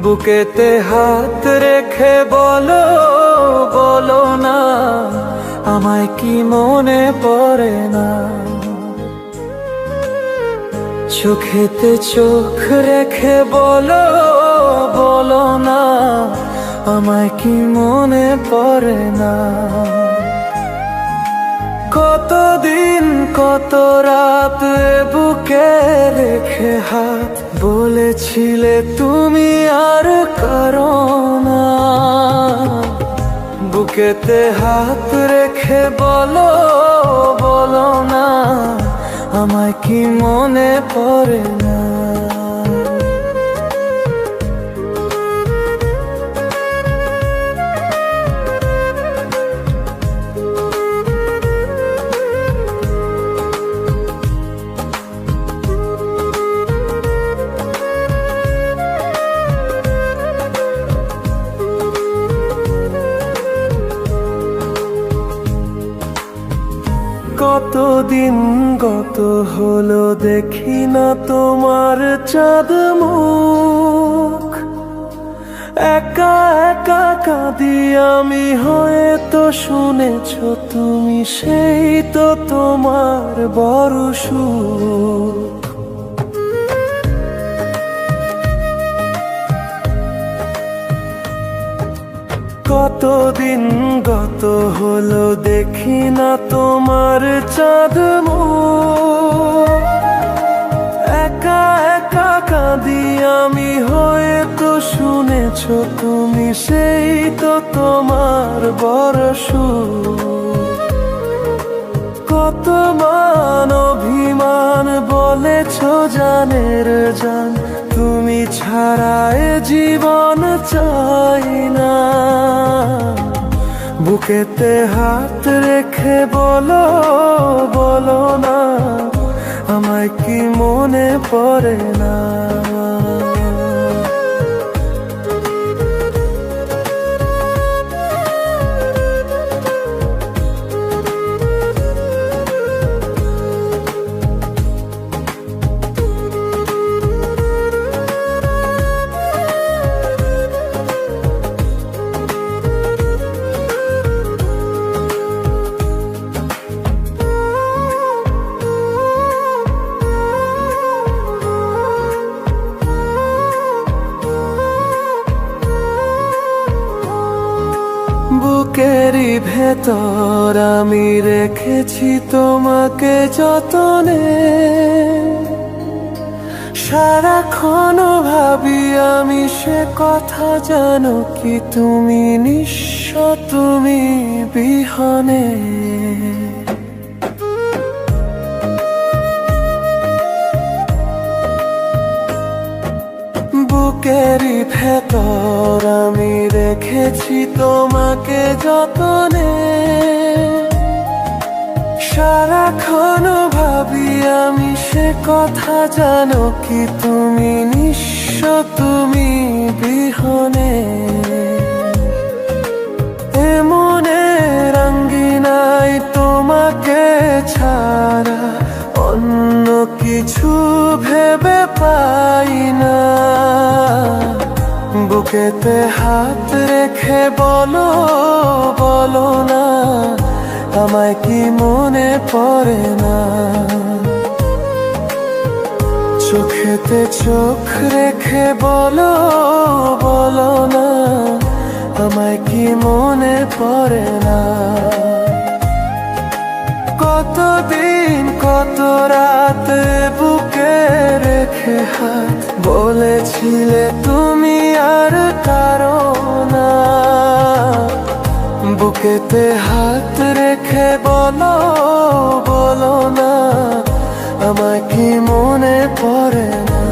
বুকেতে হাত রেখে বলো, বলো না আমায় কি মনে পড়ে না। চোখেতে চোখ রেখে বলো, বলো না আমায় কি মনে পড়ে না। কতদিন কত রাত বুকে রেখে হাত বলেছিলে তুমি আর কারো না। বুকেতে হাত রেখে বলো, বলো না আমায় কি মনে পড়ে না। কতদিন গত হলো দেখি না তোমার চাঁদ মুখ। একা একা কাঁদি আমি, হয়তো শুনেছ তুমি, সেই তো তোমার বড় সুখ। কতদিন গত হলো দেখি না তোমার চাঁদ মুখ। একা একা কাঁদি আমি, হয়তো শুনেছ তুমি, সেই তো তোমার বড় সুখ। কত মান অভিমান বলেছ জানের জান, তুমি ছাড়া এ জীবন চাই না। বুকেতে হাত রেখে বলো, বলো না আমায় কি মনে পড়ে না। বুকেরই ভেতর আমি রেখেছি তোমাকে যতনে। সারাক্ষণ ভাবি আমি সে কথা, জানো কি তুমি নিঃস্ব, তুমি বিহনে। বুকেরই ভেতর আমি রেখেছি তোমাকে যতনে। সারাক্ষণ ভাবি আমি সে কথা, জানো কি তুমি নিঃস্ব, তুমি বিহনে। এমনে রঙ্গিনাই তোমাকে ছাড়া অন্য কিছু ভেবে পাই না। বুকেতে হাত রেখে বলো, বলো না আমায় কি মনে পড়ে না। চোখেতে চোখ রেখে বলো, বলো না আমায় কি মনে পড়ে না। কতদিন কত রাত বুকে রেখে হাত বলেছিলে তুমি আর কারো না। বুকেতে হাত রেখে বলো, বলো না আমায় কি মনে পড়ে না।